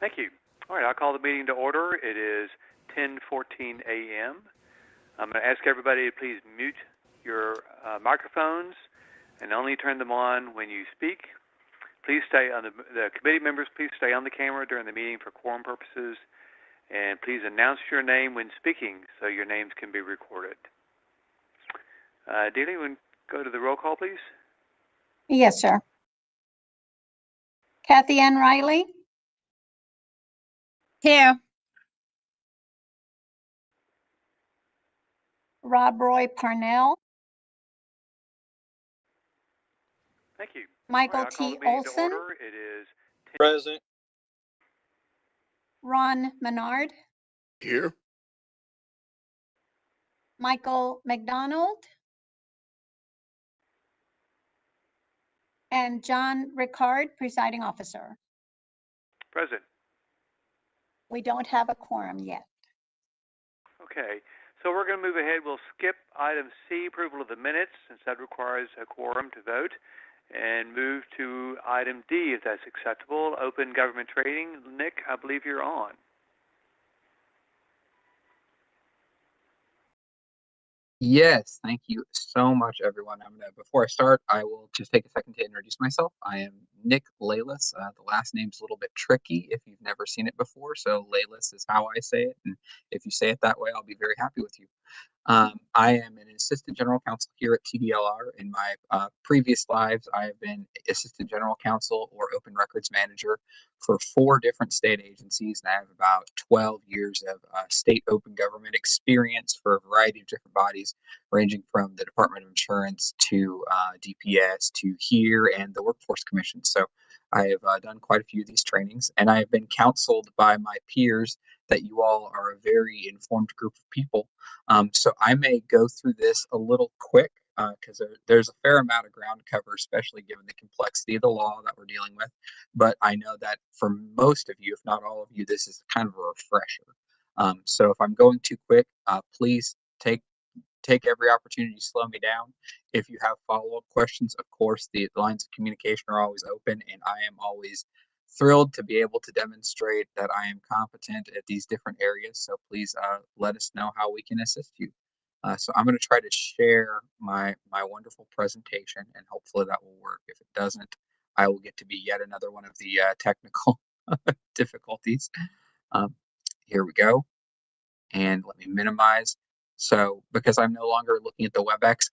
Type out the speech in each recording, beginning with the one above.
Thank you. All right, I'll call the meeting to order. It is 10:14 a.m. I'm going to ask everybody to please mute your microphones and only turn them on when you speak. Please stay on the committee members. Please stay on the camera during the meeting for quorum purposes, and please announce your name when speaking so your names can be recorded. Dealey, we go to the roll call, please. Yes, sir. Kathy Ann Riley. Here. Rob Roy Parnell. Thank you. Michael All right, I'll call T. the meeting to Olson. order. It is Present. Ron Menard. Here. Michael McDonald. And John Ricard, presiding officer. present. We don't have a quorum yet. Okay, so we're going to move ahead. We'll skip item C, approval of the minutes, since that requires a quorum to vote, and move to item D, if that's acceptable, open government trading. Nick, I believe you're on. Yes, thank you so much, everyone. Before I start, I will just take a second to introduce myself. I am Nick Lalis. The last name's a little bit tricky if you've never seen it before, so Lalis is how I say it, and if you say it that way, I'll be very happy with you. I am an assistant general counsel here at TDLR. In my previous lives, I have been assistant general counsel or open records manager for 4 different state agencies, and I have about 12 years of state open government experience for a variety of different bodies, ranging from the Department of Insurance to DPS to here and the Workforce Commission. So I have done quite a few of these trainings, and I have been counseled by my peers that you all are a very informed group of people. So I may go through this a little quick because there's a fair amount of ground cover, especially given the complexity of the law that we're dealing with. But I know that for most of you, if not all of you, this is kind of a refresher. So if I'm going too quick, please take every opportunity to slow me down. If you have follow-up questions, of course, the lines of communication are always open, and I am always thrilled to be able to demonstrate that I am competent at these different areas. So please let us know how we can assist you. So I'm going to try to share my wonderful presentation, and hopefully that will work. If it doesn't, I will get to be yet another one of the technical difficulties. Here we go. And let me minimize. So because I'm no longer looking at the WebEx,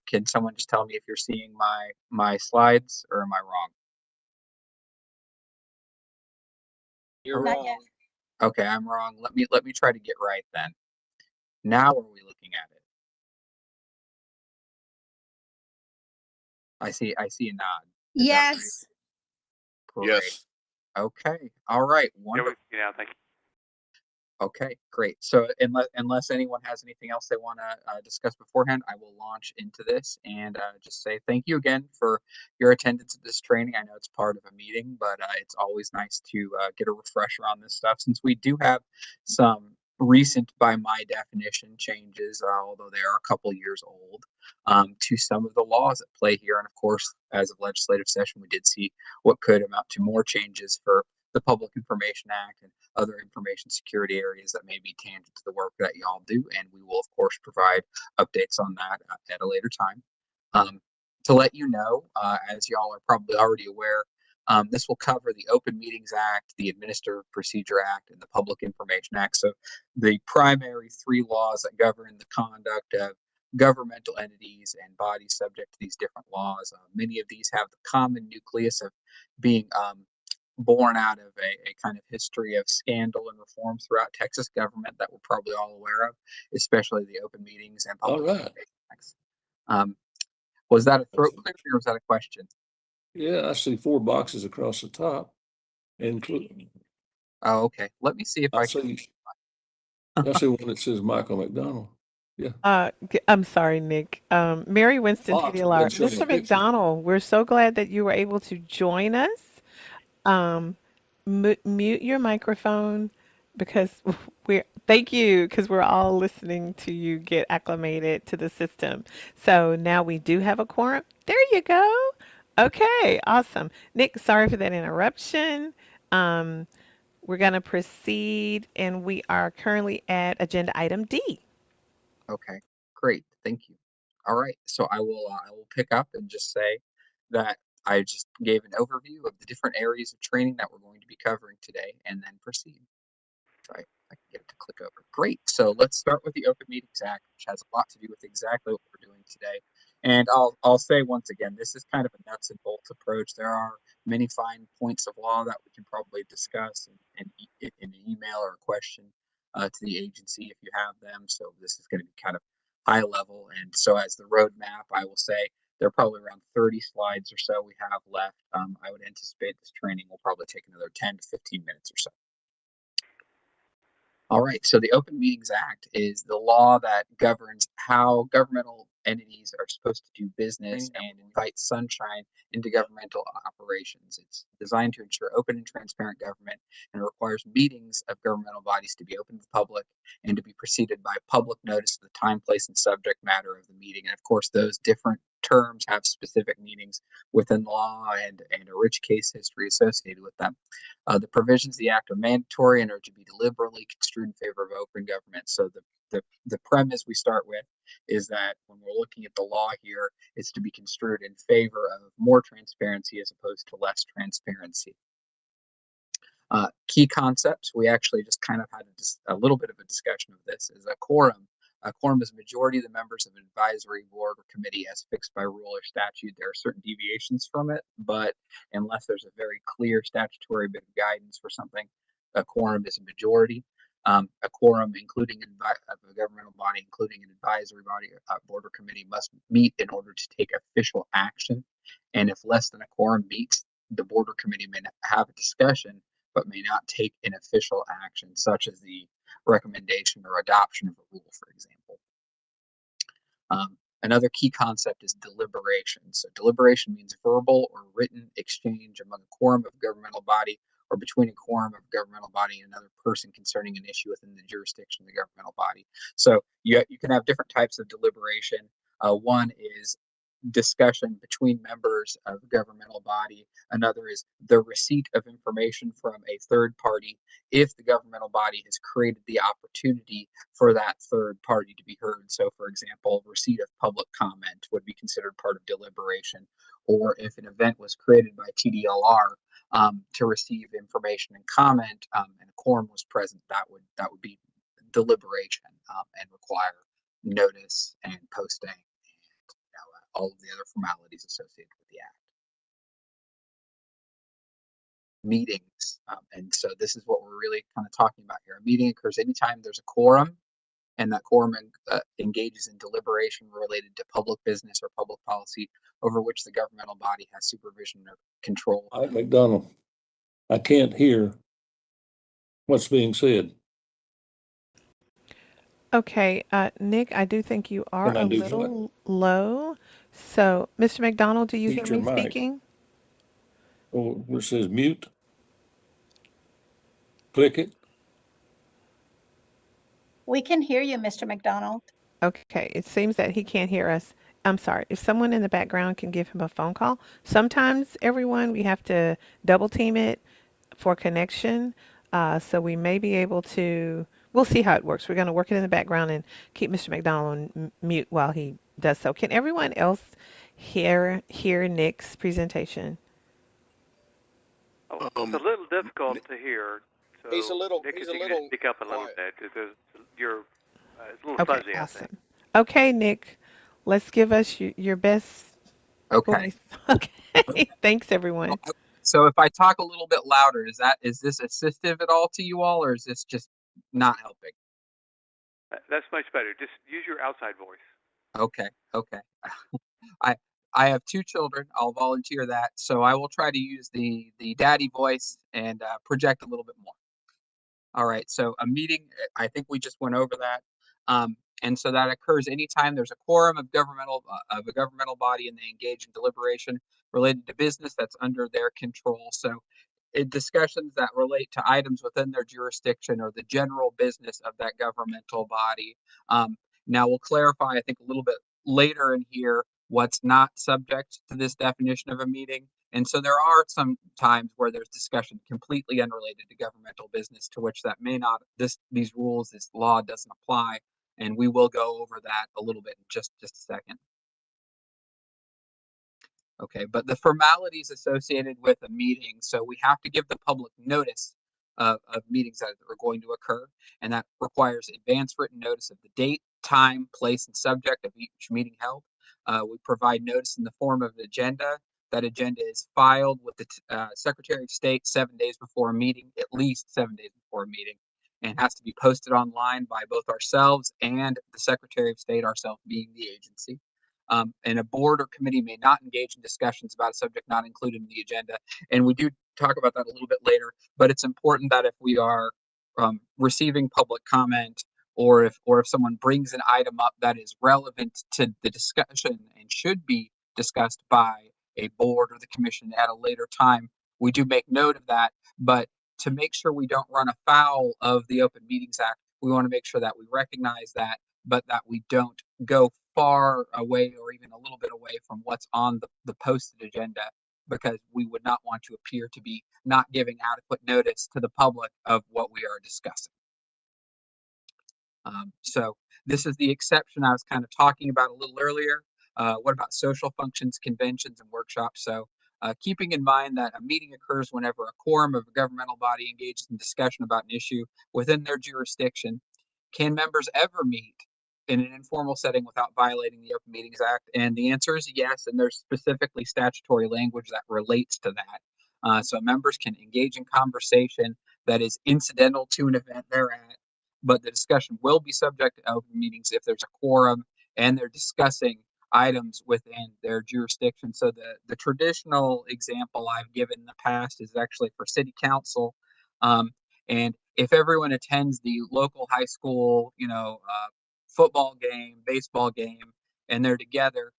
can someone just tell me if you're seeing my slides, or am I wrong? You're Not wrong. yet. Okay, I'm wrong. Let me try to get right then. Now are we looking at it? I see a nod. Is that right? Yes. Great. Yes. Okay. All right. Yeah, Wonderful. thank you. Okay, great. So unless anyone has anything else they want to discuss beforehand, I will launch into this and just say thank you again for your attendance at this training. I know it's part of a meeting, but it's always nice to get a refresher on this stuff, since we do have some recent, by my definition, changes, although they are a couple years old, to some of the laws at play here. And of course, as of legislative session, we did see what could amount to more changes for the Public Information Act and other information security areas that may be tangent to the work that y'all do, and we will of course provide updates on that at a later time. To let you know, as y'all are probably already aware, this will cover the Open Meetings Act, the Administrative Procedure Act, and the Public Information Act. So the primary 3 laws that govern the conduct of governmental entities and bodies subject to these different laws. Many of these have the common nucleus of being born out of a kind of history of scandal and reforms throughout Texas government that we're probably all aware of, especially the Open Meetings and Public Information Acts. Was that a throat clear, or was that a question? Yeah, I see 4 boxes across the top, including. Oh, okay. Let me see if I can. I see one that says Michael McDonald. Yeah. I'm sorry, Nick. Mary Winston, Fox, TDLR. that shows Mr. the picture. McDonald, we're so glad that you were able to join us. Mute your microphone because thank you, because we're all listening to you get acclimated to the system. So now we do have a quorum. There you go. Okay, awesome. Nick, sorry for that interruption. we're going to proceed, and we are currently at agenda item D. Okay, great. Thank you. All right, so I will pick up and just say that I just gave an overview of the different areas of training that we're going to be covering today, and then proceed. Try I can get it to click over. Great. So let's start with the Open Meetings Act, which has a lot to do with exactly what we're doing today. And I'll say once again, this is kind of a nuts and bolts approach. There are many fine points of law that we can probably discuss in an email or a question to the agency if you have them. So this is going to be kind of high level. And so as the roadmap, I will say there are probably around 30 slides or so we have left. I would anticipate this training will probably take another 10 to 15 minutes or so. All right, so the Open Meetings Act is the law that governs how governmental entities are supposed to do business and invite sunshine into governmental operations. It's designed to ensure open and transparent government and requires meetings of governmental bodies to be open to the public and to be preceded by public notice of the time, place, and subject matter of the meeting. And of course, those different terms have specific meanings within law and a rich case history associated with them. The provisions of the Act are mandatory and are to be deliberately construed in favor of open government. So the premise we start with is that when we're looking at the law here, it's to be construed in favor of more transparency as opposed to less transparency. Key concepts, we actually just kind of had a little bit of a discussion of this, is a quorum. A quorum is a majority of the members of an advisory board or committee as fixed by rule or statute. There are certain deviations from it, but unless there's a very clear statutory bit of guidance for something, a quorum is a majority. A quorum, including a governmental body, including an advisory body, board or committee, must meet in order to take official action. And if less than a quorum meets, the board or committee may have a discussion, but may not take an official action, such as the recommendation or adoption of a rule, for example. Another key concept is deliberation. So deliberation means verbal or written exchange among a quorum of a governmental body or between a quorum of a governmental body and another person concerning an issue within the jurisdiction of the governmental body. So you can have different types of deliberation. One is discussion between members of a governmental body. Another is the receipt of information from a third party if the governmental body has created the opportunity for that third party to be heard. So, for example, receipt of public comment would be considered part of deliberation. Or if an event was created by TDLR to receive information and comment, and a quorum was present, that would be deliberation and require notice and posting all of the other formalities associated with the act. Meetings, and so this is what we're really kind of talking about here. A meeting occurs anytime there's a quorum, and that quorum engages in deliberation related to public business or public policy over which the governmental body has supervision or control. McDonald, I can't hear what's being said. Okay, Nick, I do think you are Can I a do little low. So, Mr. McDonald, do you hear Mute your me mic. speaking? Oh, where it says mute. Click it. We can hear you, Mr. McDonald. Okay, it seems that he can't hear us. I'm sorry. If someone in the background can give him a phone call. Sometimes, everyone, we have to double team it for connection. So we may be able to, we'll see how it works. We're going to work it in the background and keep Mr. McDonald on mute while he does so. Can everyone else hear Nick's presentation? Oh, it's a little difficult to hear. So He's a little- Nick, he's if a you could little just speak up a little quiet. bit. You're it's a little Okay, fuzzy, I think. awesome. Okay, Nick, let's give us your best Okay. voice. Okay, thanks everyone. So if I talk a little bit louder, is this assistive at all to you all, or is this just not helping? That's much better. Just use your outside voice. Okay. I have 2 children. I'll volunteer that. So I will try to use the daddy voice and project a little bit more. All right. So a meeting, I think we just went over that. And so that occurs anytime there's a quorum of a governmental body and they engage in deliberation related to business that's under their control. So discussions that relate to items within their jurisdiction or the general business of that governmental body. Now we'll clarify, I think, a little bit later in here what's not subject to this definition of a meeting. And so there are some times where there's discussion completely unrelated to governmental business, to which that may not, these rules, this law doesn't apply. And we will go over that a little bit in just a second. Okay, but the formalities associated with a meeting, so we have to give the public notice of meetings that are going to occur, and that requires advance written notice of the date, time, place, and subject of each meeting held. We provide notice in the form of an agenda. That agenda is filed with the Secretary of State 7 days before a meeting, at least 7 days before a meeting, and has to be posted online by both ourselves and the Secretary of State, ourselves being the agency. And a board or committee may not engage in discussions about a subject not included in the agenda. And we do talk about that a little bit later, but it's important that if we are receiving public comment, or if someone brings an item up that is relevant to the discussion and should be discussed by a board or the commission at a later time, we do make note of that. But to make sure we don't run afoul of the Open Meetings Act, we want to make sure that we recognize that, but that we don't go far away or even a little bit away from what's on the posted agenda, because we would not want to appear to be not giving adequate notice to the public of what we are discussing. So this is the exception I was kind of talking about a little earlier. What about social functions, conventions, and workshops? So keeping in mind that a meeting occurs whenever a quorum of a governmental body engages in discussion about an issue within their jurisdiction. Can members ever meet in an informal setting without violating the Open Meetings Act? And the answer is yes, and there's specifically statutory language that relates to that. So members can engage in conversation that is incidental to an event they're at, but the discussion will be subject to open meetings if there's a quorum and they're discussing items within their jurisdiction. So the traditional example I've given in the past is actually for city council. And if everyone attends the local high school, football game, baseball game, and they're together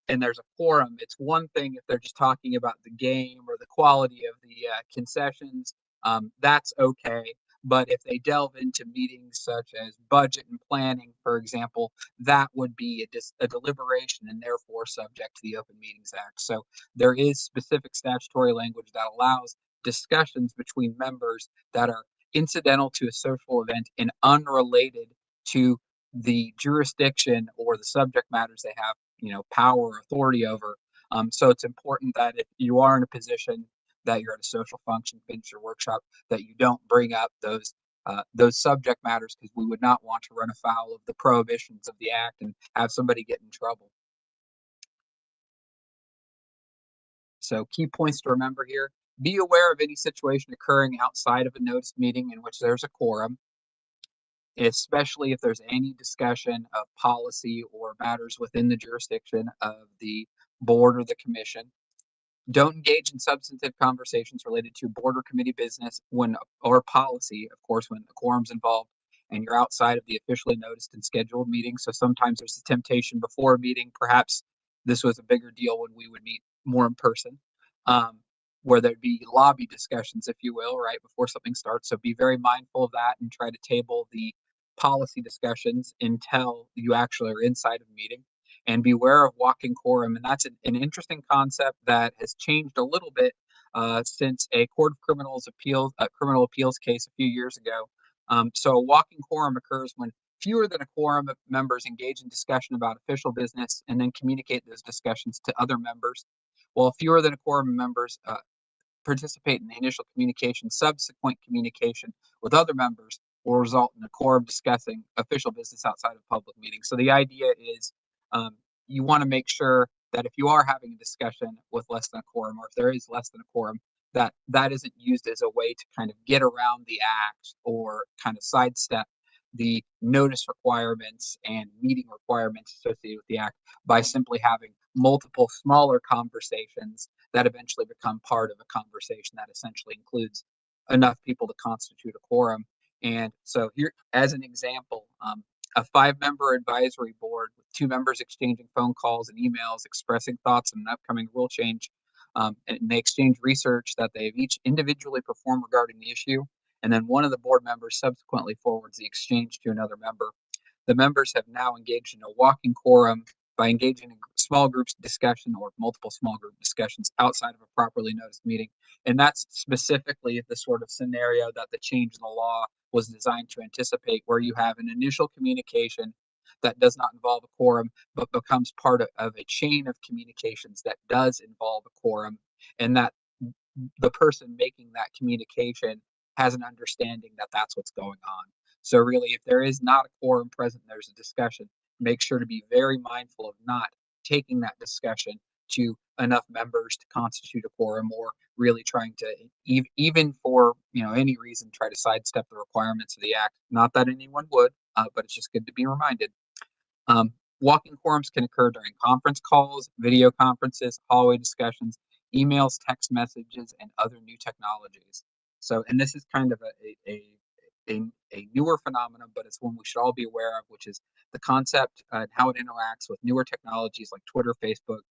and there's a quorum, it's one thing if they're just talking about the game or the quality of the concessions, that's okay. But if they delve into meetings such as budget and planning, for example, that would be a deliberation and therefore subject to the Open Meetings Act. So there is specific statutory language that allows discussions between members that are incidental to a social event and unrelated to the jurisdiction or the subject matters they have, power or authority over. So it's important that if you are in a position that you're at a social function, finish your workshop, that you don't bring up those subject matters, because we would not want to run afoul of the prohibitions of the act and have somebody get in trouble. So key points to remember here: be aware of any situation occurring outside of a noticed meeting in which there's a quorum, especially if there's any discussion of policy or matters within the jurisdiction of the board or the commission. Don't engage in substantive conversations related to board or committee business or policy, of course, when the quorum's involved and you're outside of the officially noticed and scheduled meeting. So sometimes there's a temptation before a meeting. Perhaps this was a bigger deal when we would meet more in person, where there'd be lobby discussions, if you will, right before something starts. So be very mindful of that and try to table the policy discussions until you actually are inside of a meeting. And beware of walking quorum. And that's an interesting concept that has changed a little bit since a Court of criminal appeals case a few years ago. So a walking quorum occurs when fewer than a quorum of members engage in discussion about official business and then communicate those discussions to other members, while fewer than a quorum of members participate in the initial communication. Subsequent communication with other members will result in a quorum discussing official business outside of public meetings. So the idea is you want to make sure that if you are having a discussion with less than a quorum, or if there is less than a quorum, that isn't used as a way to kind of get around the act or kind of sidestep the notice requirements and meeting requirements associated with the act by simply having multiple smaller conversations that eventually become part of a conversation that essentially includes enough people to constitute a quorum. And so here, as an example, a 5-member advisory board with 2 members exchanging phone calls and emails expressing thoughts on an upcoming rule change, and they exchange research that they've each individually performed regarding the issue, and then one of the board members subsequently forwards the exchange to another member. The members have now engaged in a walking quorum by engaging in small groups discussion or multiple small group discussions outside of a properly noticed meeting. And that's specifically the sort of scenario that the change in the law was designed to anticipate, where you have an initial communication that does not involve a quorum, but becomes part of a chain of communications that does involve a quorum, and that the person making that communication has an understanding that that's what's going on. So really, if there is not a quorum present, there's a discussion, make sure to be very mindful of not taking that discussion to enough members to constitute a quorum, or really trying to, even for any reason, try to sidestep the requirements of the act. Not that anyone would, but it's just good to be reminded. Walking quorums can occur during conference calls, video conferences, hallway discussions, emails, text messages, and other new technologies. So, and this is kind of a newer phenomenon, but it's one we should all be aware of, which is the concept and how it interacts with newer technologies like Twitter, Facebook,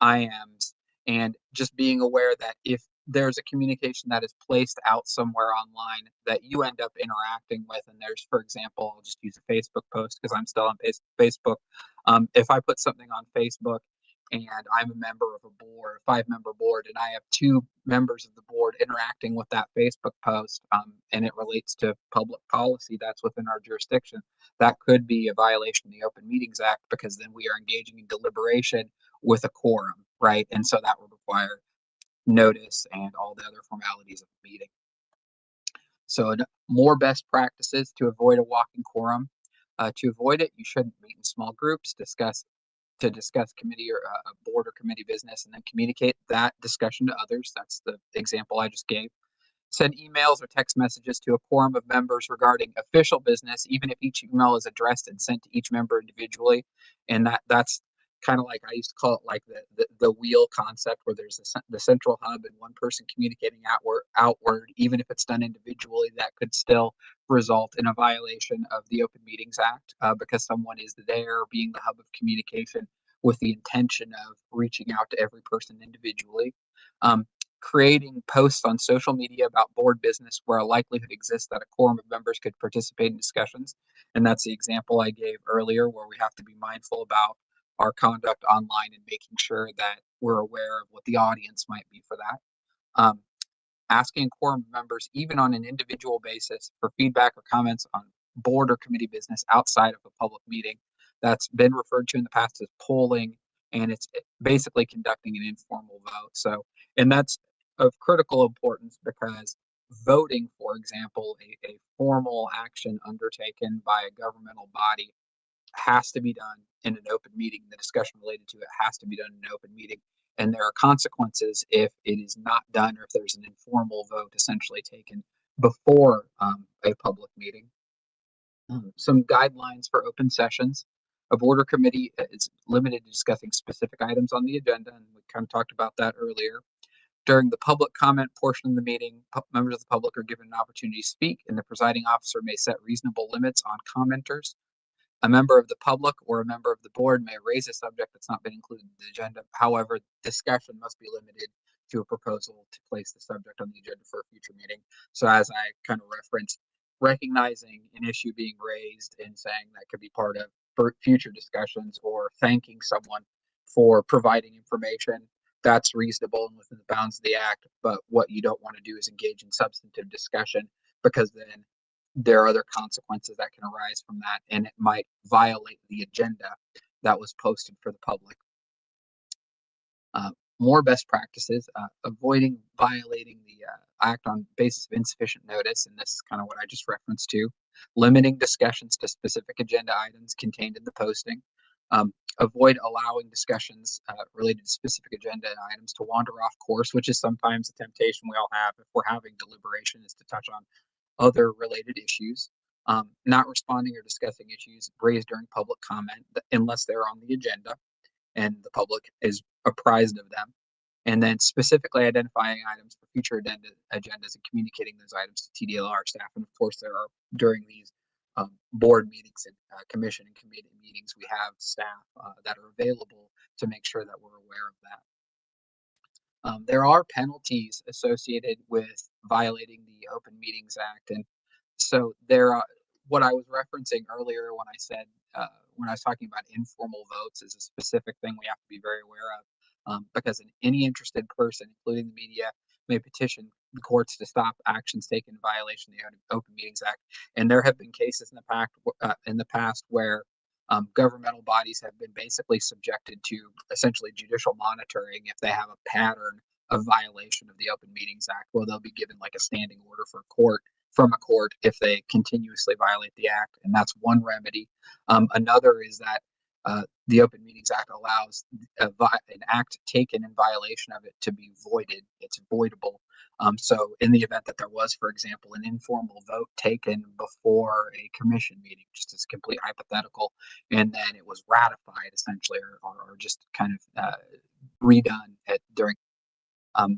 IMs, and just being aware that if there's a communication that is placed out somewhere online that you end up interacting with, and there's, for example, I'll just use a Facebook post because I'm still on Facebook. If I put something on Facebook and I'm a member of a board, a 5-member board, and I have 2 members of the board interacting with that Facebook post, and it relates to public policy that's within our jurisdiction, that could be a violation of the Open Meetings Act, because then we are engaging in deliberation with a quorum, right? And so that would require notice and all the other formalities of the meeting. So more best practices to avoid a walking quorum. To avoid it, you shouldn't meet in small groups, discuss committee or board or committee business, and then communicate that discussion to others. That's the example I just gave. Send emails or text messages to a quorum of members regarding official business, even if each email is addressed and sent to each member individually. And that's kind of like, I used to call it like the wheel concept, where there's the central hub and one person communicating outward, even if it's done individually, that could still result in a violation of the Open Meetings Act, because someone is there being the hub of communication with the intention of reaching out to every person individually. Creating posts on social media about board business where a likelihood exists that a quorum of members could participate in discussions. And that's the example I gave earlier, where we have to be mindful about our conduct online and making sure that we're aware of what the audience might be for that. Asking quorum members, even on an individual basis, for feedback or comments on board or committee business outside of a public meeting. That's been referred to in the past as polling, and it's basically conducting an informal vote. So, and that's of critical importance, because voting, for example, a formal action undertaken by a governmental body, has to be done in an open meeting. The discussion related to it has to be done in an open meeting. And there are consequences if it is not done, or if there's an informal vote essentially taken before a public meeting. Some guidelines for open sessions. A board or committee is limited to discussing specific items on the agenda, and we kind of talked about that earlier. During the public comment portion of the meeting, members of the public are given an opportunity to speak, and the presiding officer may set reasonable limits on commenters. A member of the public or a member of the board may raise a subject that's not been included in the agenda. However, discussion must be limited to a proposal to place the subject on the agenda for a future meeting. So as I kind of referenced, recognizing an issue being raised and saying that could be part of future discussions, or thanking someone for providing information, that's reasonable and within the bounds of the act. But what you don't want to do is engage in substantive discussion, because then there are other consequences that can arise from that, and it might violate the agenda that was posted for the public. More best practices, avoiding violating the act on basis of insufficient notice, and this is kind of what I just referenced to. Limiting discussions to specific agenda items contained in the posting. Avoid allowing discussions related to specific agenda items to wander off course, which is sometimes a temptation we all have if we're having deliberation, is to touch on other related issues. Not responding or discussing issues raised during public comment unless they're on the agenda and the public is apprised of them. And then specifically identifying items for future agendas and communicating those items to TDLR staff. And of course, there are, during these board meetings and commission and committee meetings, we have staff that are available to make sure that we're aware of that. There are penalties associated with violating the Open Meetings Act. And so there are, what I was referencing earlier when I said when I was talking about informal votes is a specific thing we have to be very aware of, because any interested person, including the media, may petition the courts to stop actions taken in violation of the Open Meetings Act. And there have been cases in the past where governmental bodies have been basically subjected to essentially judicial monitoring if they have a pattern of violation of the Open Meetings Act. Well, they'll be given like a standing order from a court if they continuously violate the act, and that's one remedy. Another is that the Open Meetings Act allows an act taken in violation of it to be voided. It's voidable. So in the event that there was, for example, an informal vote taken before a commission meeting, just as complete hypothetical, and then it was ratified essentially, or just kind of redone during,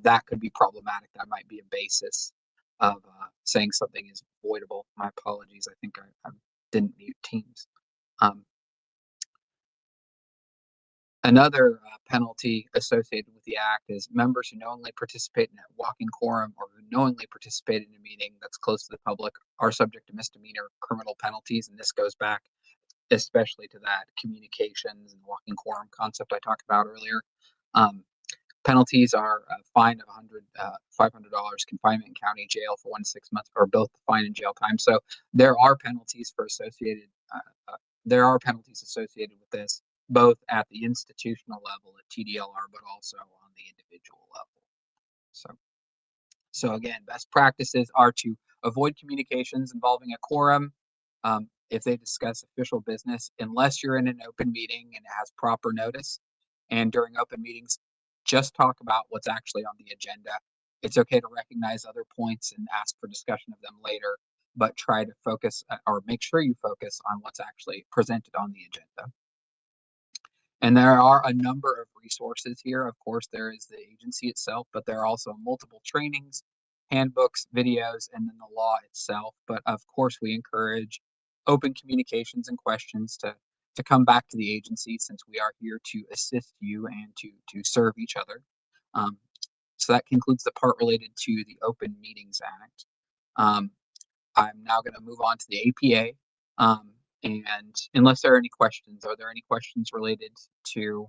that could be problematic. That might be a basis of saying something is voidable. My apologies. I think I didn't mute Teams. Another penalty associated with the act is members who knowingly participate in a walking quorum or who knowingly participate in a meeting that's close to the public are subject to misdemeanor criminal penalties. And this goes back especially to that communications and walking quorum concept I talked about earlier. Penalties are a fine of $500, confinement in county jail for 1 to 6 months, or both fine and jail time. So there are penalties associated with this, both at the institutional level at TDLR, but also on the individual level. So again, best practices are to avoid communications involving a quorum if they discuss official business, unless you're in an open meeting and it has proper notice. And during open meetings, just talk about what's actually on the agenda. It's okay to recognize other points and ask for discussion of them later, but try to focus or make sure you focus on what's actually presented on the agenda. And there are a number of resources here. Of course, there is the agency itself, but there are also multiple trainings, handbooks, videos, and then the law itself. But of course, we encourage open communications and questions to come back to the agency, since we are here to assist you and to serve each other. So that concludes the part related to the Open Meetings Act. I'm now going to move on to the APA. And unless there are any questions, are there any questions related to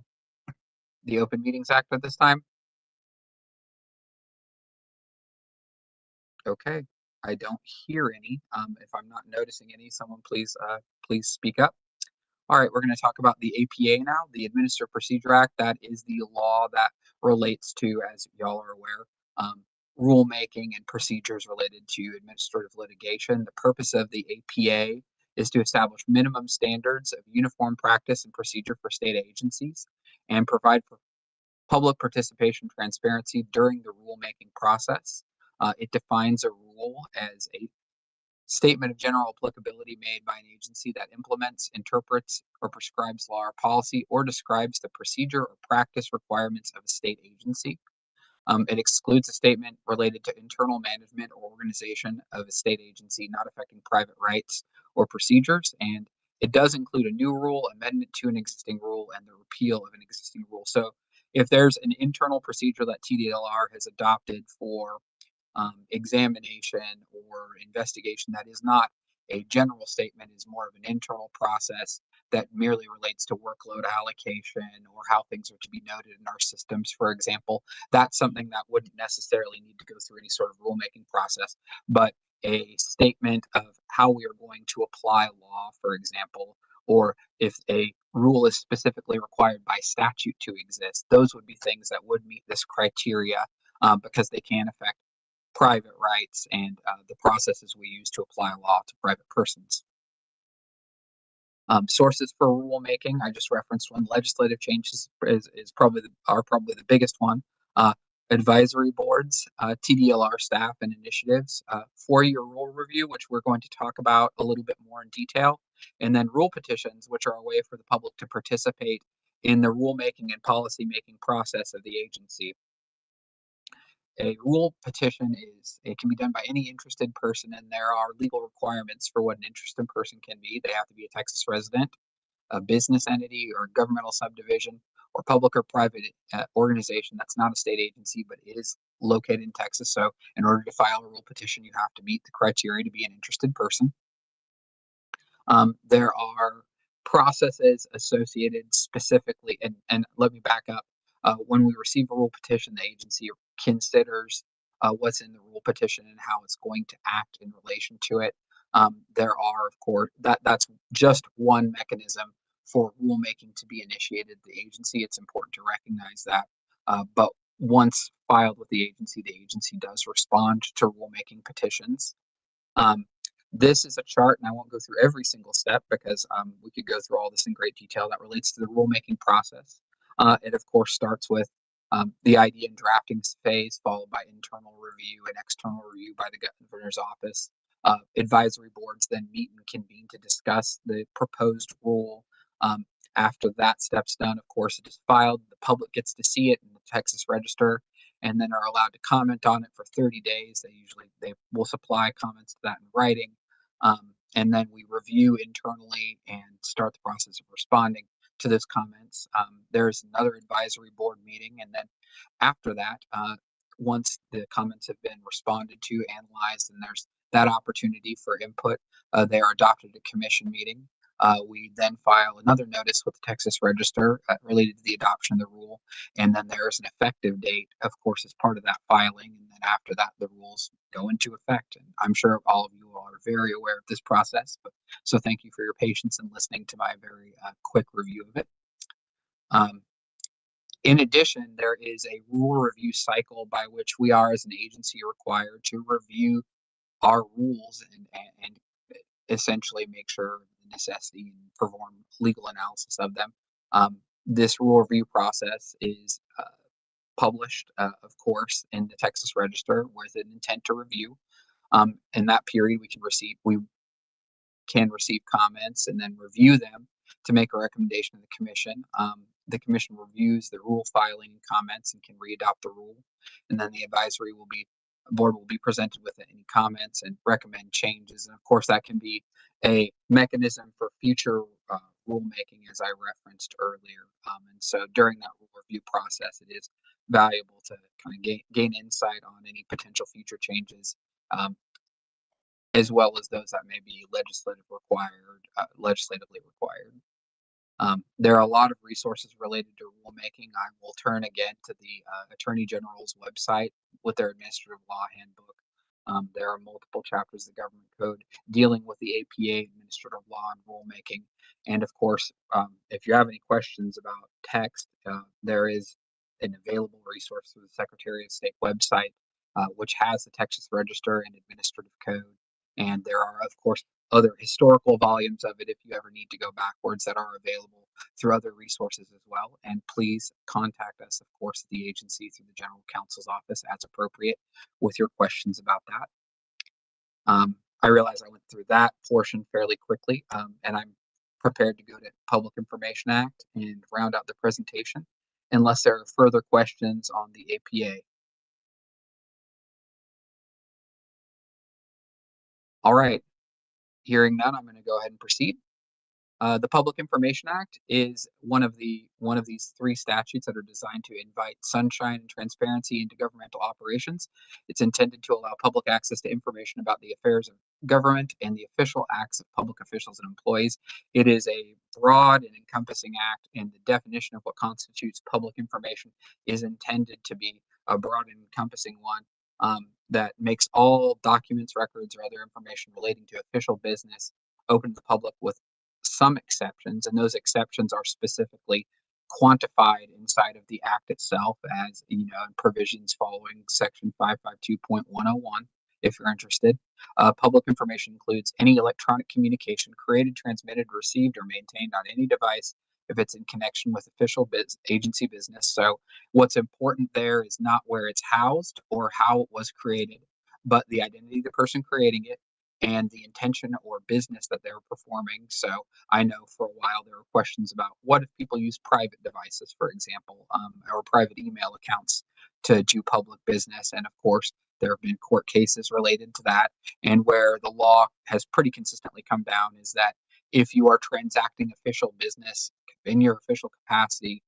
the Open Meetings Act at this time? Okay, I don't hear any. If I'm not noticing any, someone please speak up. All right, we're going to talk about the APA now, the Administrative Procedure Act. That is the law that relates to, as y'all are aware, rulemaking and procedures related to administrative litigation. The purpose of the APA is to establish minimum standards of uniform practice and procedure for state agencies and provide for public participation transparency during the rulemaking process. It defines a rule as a statement of general applicability made by an agency that implements, interprets, or prescribes law or policy, or describes the procedure or practice requirements of a state agency. It excludes a statement related to internal management or organization of a state agency not affecting private rights or procedures. And it does include a new rule, amendment to an existing rule, and the repeal of an existing rule. So if there's an internal procedure that TDLR has adopted for examination or investigation that is not a general statement, is more of an internal process that merely relates to workload allocation or how things are to be noted in our systems, for example, that's something that wouldn't necessarily need to go through any sort of rulemaking process. But a statement of how we are going to apply law, for example, or if a rule is specifically required by statute to exist, those would be things that would meet this criteria because they can affect private rights and the processes we use to apply law to private persons. Sources for rulemaking, I just referenced one. Legislative changes is probably the biggest one. Advisory boards, TDLR staff and initiatives, 4-year rule review, which we're going to talk about a little bit more in detail, and then rule petitions, which are a way for the public to participate in the rulemaking and policymaking process of the agency. A rule petition it can be done by any interested person, and there are legal requirements for what an interested person can be. They have to be a Texas resident, a business entity or governmental subdivision, or public or private organization that's not a state agency but is located in Texas. So in order to file a rule petition, you have to meet the criteria to be an interested person. There are processes associated specifically, and let me back up. When we receive a rule petition, the agency considers what's in the rule petition and how it's going to act in relation to it. There are, of course, that's just one mechanism for rulemaking to be initiated at the agency. It's important to recognize that. But once filed with the agency does respond to rulemaking petitions. This is a chart, and I won't go through every single step because we could go through all this in great detail that relates to the rulemaking process. It, of course, starts with the idea and drafting phase, followed by internal review and external review by the governor's office. Advisory boards then meet and convene to discuss the proposed rule. After that step's done, of course, it is filed. The public gets to see it in the Texas Register and then are allowed to comment on it for 30 days. They will supply comments to that in writing. And then we review internally and start the process of responding to those comments. There's another advisory board meeting. And then after that, once the comments have been responded to, analyzed, and there's that opportunity for input, they are adopted at a commission meeting. We then file another notice with the Texas Register related to the adoption of the rule. And then there's an effective date, of course, as part of that filing. And then after that, the rules go into effect. And I'm sure all of you are very aware of this process. So thank you for your patience in listening to my very quick review of it. In addition, there is a rule review cycle by which we are as an agency required to review our rules and essentially make sure the necessity and perform legal analysis of them. This rule review process is published, of course, in the Texas Register with an intent to review. In that period, we can receive comments and then review them to make a recommendation to the commission. The commission reviews the rule filing and comments and can readopt the rule. And then the advisory board will be presented with any comments and recommend changes. And of course, that can be a mechanism for future rulemaking, as I referenced earlier. And so during that rule review process, it is valuable to kind of gain insight on any potential future changes, as well as those that may be legislatively required. There are a lot of resources related to rulemaking. I will turn again to the Attorney General's website with their Administrative Law Handbook. There are multiple chapters of the Government Code dealing with the APA, Administrative Law, and rulemaking. And of course, if you have any questions about text, there is an available resource through the Secretary of State website, which has the Texas Register and Administrative Code. And there are, of course, other historical volumes of it if you ever need to go backwards that are available through other resources as well. And please contact us, of course, at the agency through the General Counsel's office as appropriate with your questions about that. I realize I went through that portion fairly quickly, and I'm prepared to go to Public Information Act and round out the presentation unless there are further questions on the APA. All right. Hearing none, I'm going to go ahead and proceed. The Public Information Act is one of these three statutes that are designed to invite sunshine and transparency into governmental operations. It's intended to allow public access to information about the affairs of government and the official acts of public officials and employees. It is a broad and encompassing act, and the definition of what constitutes public information is intended to be a broad and encompassing one. That makes all documents, records, or other information relating to official business open to the public with some exceptions, and those exceptions are specifically quantified inside of the act itself as, in provisions following section 552.101, if you're interested. Public information includes any electronic communication created, transmitted, received, or maintained on any device if it's in connection with official agency business. So what's important there is not where it's housed or how it was created, but the identity of the person creating it and the intention or business that they're performing. So I know for a while there were questions about what if people use private devices, for example, or private email accounts to do public business. And of course, there have been court cases related to that. And where the law has pretty consistently come down is that if you are transacting official business in your official capacity,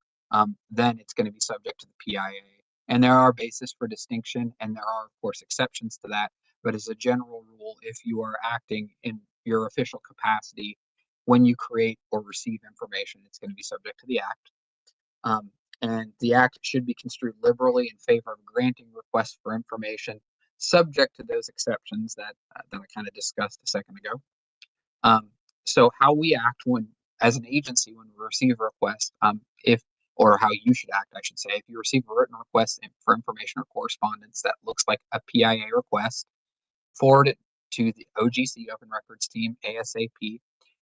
then it's going to be subject to the PIA. And there are bases for distinction, and there are, of course, exceptions to that. But as a general rule, if you are acting in your official capacity when you create or receive information, it's going to be subject to the Act. And the Act should be construed liberally in favor of granting requests for information, subject to those exceptions that I kind of discussed a second ago. So how we act as an agency, when we receive a request, or how you should act, I should say, if you receive a written request for information or correspondence that looks like a PIA request, forward it to the OGC Open Records team ASAP.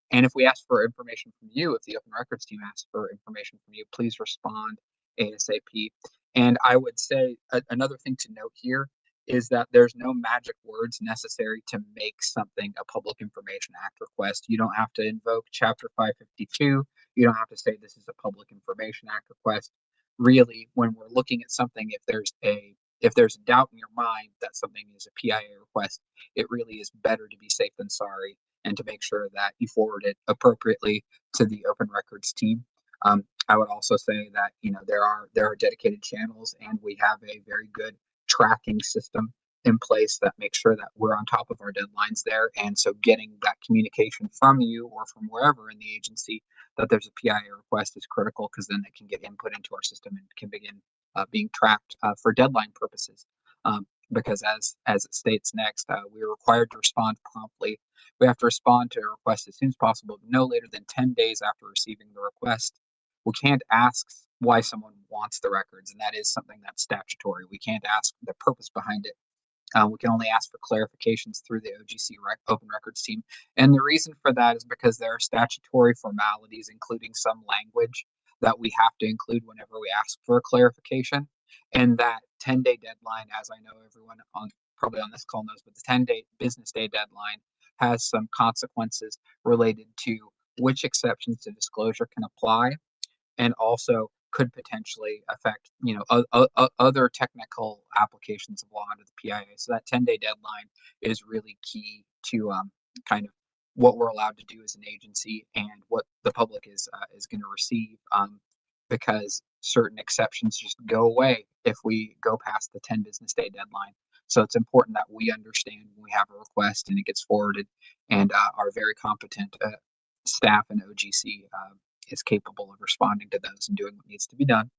And if we ask for information from you, if the Open Records team asks for information from you, please respond ASAP. And I would say another thing to note here is that there's no magic words necessary to make something a Public Information Act request. You don't have to invoke Chapter 552. You don't have to say this is a Public Information Act request. Really, when we're looking at something, if there's a doubt in your mind that something is a PIA request, it really is better to be safe than sorry and to make sure that you forward it appropriately to the Open Records team. I would also say that there are dedicated channels, and we have a very good tracking system in place that makes sure that we're on top of our deadlines there. And so getting that communication from you or from wherever in the agency that there's a PIA request is critical, because then it can get input into our system and can begin being tracked for deadline purposes. Because as it states next, we are required to respond promptly. We have to respond to a request as soon as possible, no later than 10 days after receiving the request. We can't ask why someone wants the records, and that is something that's statutory. We can't ask the purpose behind it. We can only ask for clarifications through the OGC Open Records team. And the reason for that is because there are statutory formalities, including some language that we have to include whenever we ask for a clarification. And that 10-day deadline, as I know everyone probably on this call knows, but the 10-day business day deadline has some consequences related to which exceptions to disclosure can apply, and also could potentially affect other technical applications of law under the PIA. So that 10-day deadline is really key to kind of what we're allowed to do as an agency and what the public is going to receive, because certain exceptions just go away if we go past the 10 business day deadline. So it's important that we understand when we have a request and it gets forwarded, and our very competent staff and OGC is capable of responding to those and doing what needs to be done.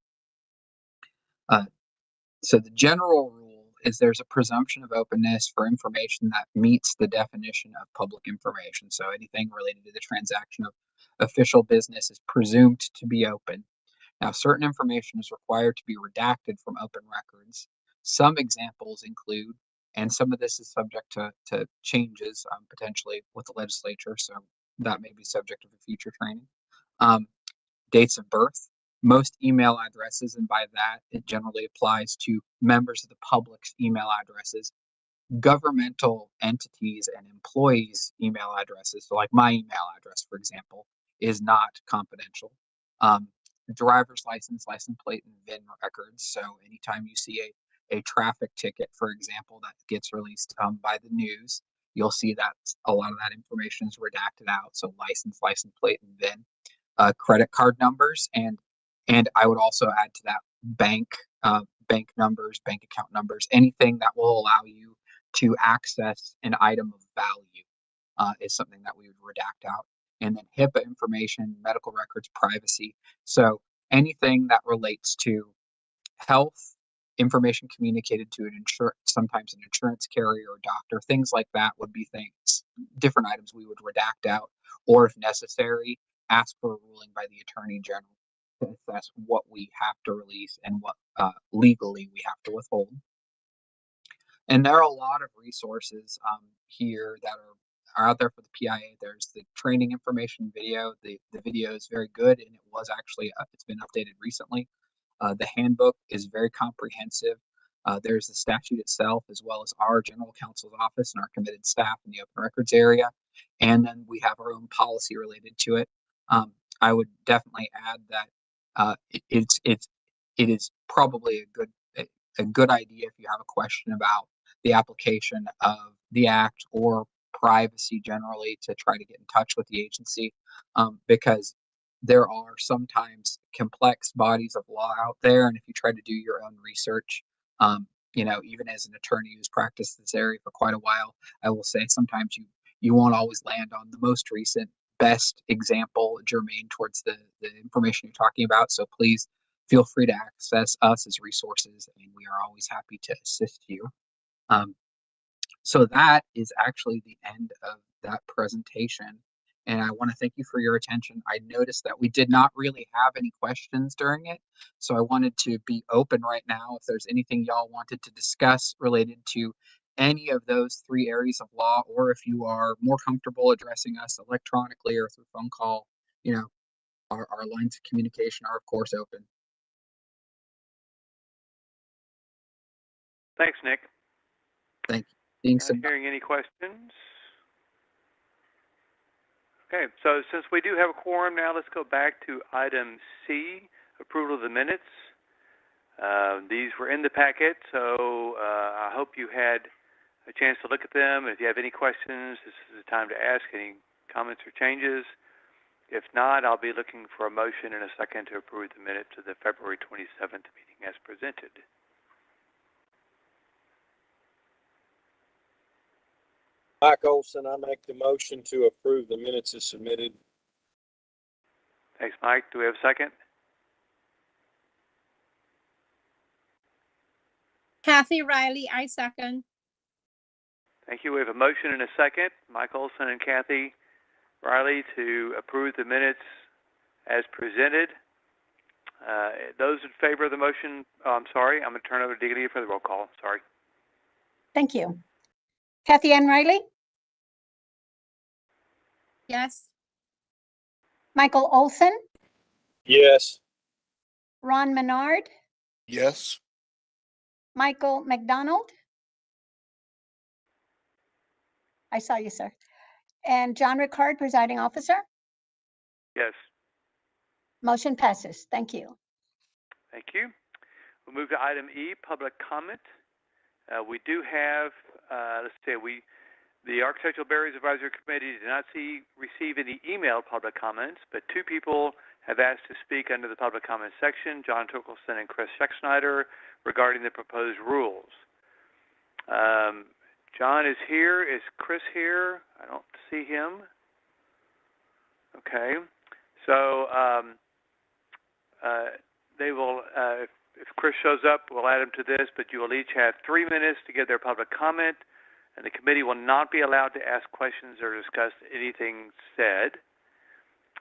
So the general rule is there's a presumption of openness for information that meets the definition of public information. So anything related to the transaction of official business is presumed to be open. Now, certain information is required to be redacted from open records. Some examples include, and some of this is subject to changes potentially with the legislature, so that may be subject of a future training. Dates of birth, most email addresses, and by that it generally applies to members of the public's email addresses, governmental entities and employees' email addresses. So like my email address, for example, is not confidential. Driver's license, license plate, and VIN records. So anytime you see a traffic ticket, for example, that gets released by the news, you'll see that a lot of that information is redacted out. So license plate, and VIN. Credit card numbers, and I would also add to that bank numbers, bank account numbers, anything that will allow you to access an item of value is something that we would redact out. And then HIPAA information, medical records, privacy. So anything that relates to health information communicated to sometimes an insurance carrier or doctor, things like that would be different items we would redact out, or if necessary, ask for a ruling by the Attorney General to assess what we have to release and what legally we have to withhold. And there are a lot of resources here that are out there for the PIA. There's the training information video. The video is very good, and it was actually it's been updated recently. The handbook is very comprehensive. There's the statute itself, as well as our general counsel's office and our committed staff in the open records area. And then we have our own policy related to it. I would definitely add that it is probably a good idea if you have a question about the application of the act or privacy generally to try to get in touch with the agency, because there are sometimes complex bodies of law out there, and if you try to do your own research, even as an attorney who's practiced this area for quite a while, I will say sometimes you won't always land on the most recent best example germane towards the information you're talking about. So please feel free to access us as resources, and we are always happy to assist you. So that is actually the end of that presentation. And I want to thank you for your attention. I noticed that we did not really have any questions during it. So I wanted to be open right now if there's anything y'all wanted to discuss related to any of those 3 areas of law, or if you are more comfortable addressing us electronically or through phone call, you know, our lines of communication are of course open. Thanks, Nick. Thank you. Being Not so hearing any questions. Okay, so since we do have a quorum now, let's go back to item C, approval of the minutes. These were in the packet, so I hope you had a chance to look at them. If you have any questions, this is the time to ask any comments or changes. If not, I'll be looking for a motion in a second to approve the minutes of the February 27th meeting as presented. Mike Olson, I make the motion to approve the minutes as submitted. Thanks, Mike. Do we have a second? Kathy Riley, I second. Thank you. We have a motion and a second. Mike Olson and Kathy Riley to approve the minutes as presented. Those in favor of the motion, I'm sorry, I'm going to turn over to Delia for the roll call. Sorry. Thank you. Kathy Ann Riley, Yes. Michael Olson, Yes. Ron Menard, Yes. Michael McDonald. I saw you, sir. And John Ricard, presiding officer. Yes. Motion passes. Thank you. Thank you. We'll move to item E, public comment. We do have, let's see, the Architectural Barriers Advisory Committee did not receive any email public comments, but 2 people have asked to speak under the public comment section, John Torkelson and Chris Schexnayder, regarding the proposed rules. John is here. Is Chris here? I don't see him. Okay. So they will, if Chris shows up, we'll add him to this, but you will each have 3 minutes to give their public comment, and the committee will not be allowed to ask questions or discuss anything said.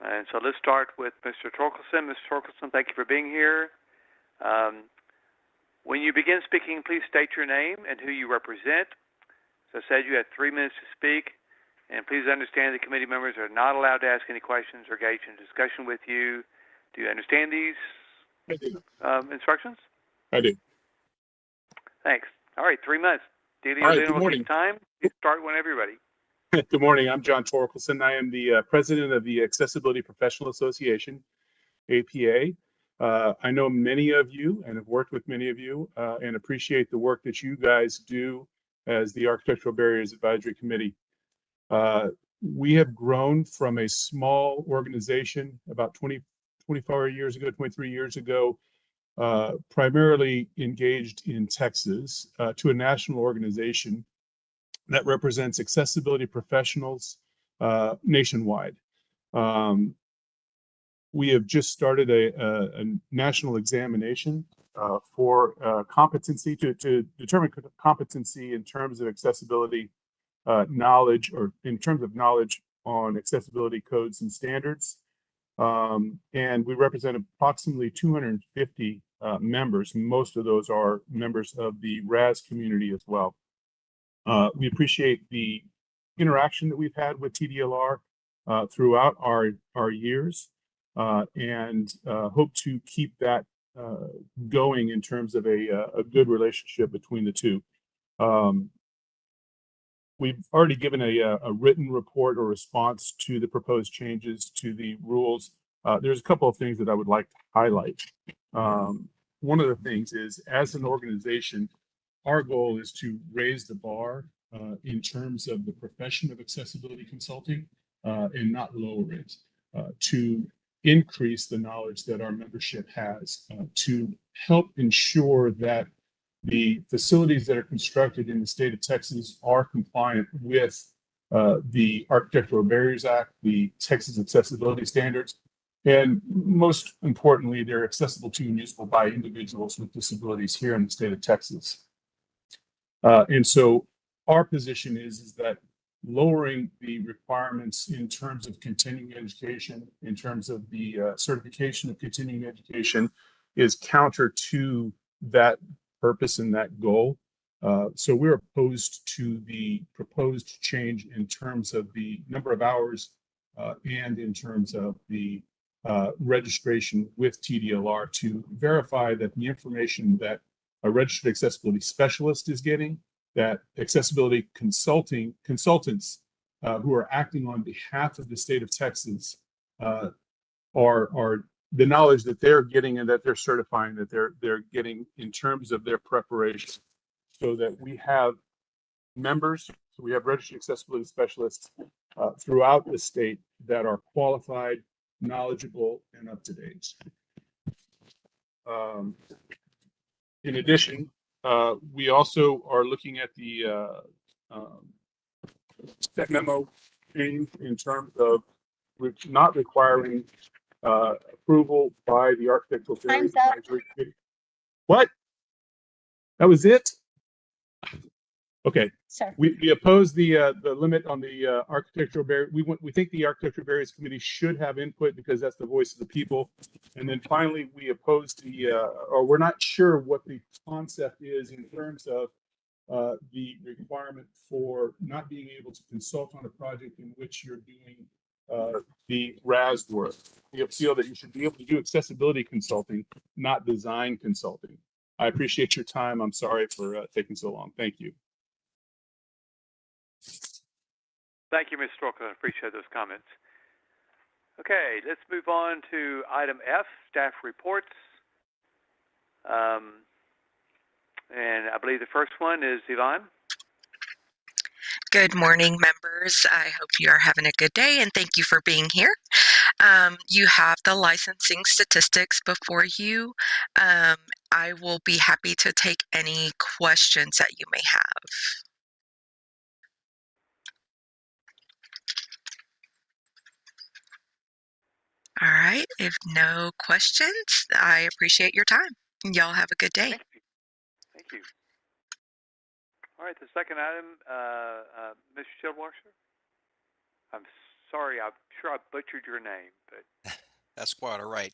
And so let's start with Mr. Torkelson. Mr. Torkelson, thank you for being here. When you begin speaking, please state your name and who you represent. As I said, you have 3 minutes to speak, and please understand that committee members are not allowed to ask any questions or engage in discussion with you. Do you understand these instructions? I do. Thanks. All right, 3 minutes. Delia, All right, good will morning. keep time. You start whenever you're ready. Good morning. I'm John Torkelson. I am the president of the Accessibility Professional Association, APA. I know many of you and have worked with many of you and appreciate the work that you guys do as the Architectural Barriers Advisory Committee. We have grown from a small organization about 24 years ago, 23 years ago, primarily engaged in Texas, to a national organization that represents accessibility professionals nationwide. We have just started a national examination for competency to determine competency in terms of accessibility knowledge, or in terms of knowledge on accessibility codes and standards. And we represent approximately 250 members. Most of those are members of the RAS community as well. We appreciate the interaction that we've had with TDLR throughout our years, and hope to keep that going in terms of a good relationship between the two. We've already given a written report or response to the proposed changes to the rules. There's a couple of things that I would like to highlight. One of the things is, as an organization, our goal is to raise the bar in terms of the profession of accessibility consulting and not lower it, to increase the knowledge that our membership has, to help ensure that the facilities that are constructed in the state of Texas are compliant with the Architectural Barriers Act, the Texas Accessibility Standards, and most importantly, they're accessible to and usable by individuals with disabilities here in the state of Texas. And so our position is that lowering the requirements in terms of continuing education, in terms of the certification of continuing education, is counter to that purpose and that goal. So we're opposed to the proposed change in terms of the number of hours and in terms of the registration with TDLR to verify that the information that a registered accessibility specialist is getting, that accessibility consultants who are acting on behalf of the state of Texas are the knowledge that they're getting and that they're certifying that they're getting in terms of their preparation, so that we have members, so we have registered accessibility specialists throughout the state that are qualified, knowledgeable, and up to date. In addition, we also are looking at the that memo change in terms of not requiring approval by the Architectural Barriers Time's up. Advisory Committee. What? That was it? Okay. Sir. We oppose the limit on the architectural barrier. We think the Architectural Barriers Committee should have input because that's the voice of the people. And then finally, we oppose the or we're not sure what the concept is in terms of the requirement for not being able to consult on a project in which you're doing the RAS work. We feel that you should be able to do accessibility consulting, not design consulting. I appreciate your time. I'm sorry for taking so long. Thank you. Thank you, Ms. Strelka. I appreciate those comments. Okay, let's move on to item F, staff reports. And I believe the first one is Yvonne. Good morning, members. I hope you are having a good day, and thank you for being here. You have the licensing statistics before you. I will be happy to take any questions that you may have. All right, if no questions, I appreciate your time. Y'all have a good day. Thank you. Thank you. All right, the second item, Mr. Schildwasser. I'm sorry, I'm sure I butchered your name, but That's quite all right.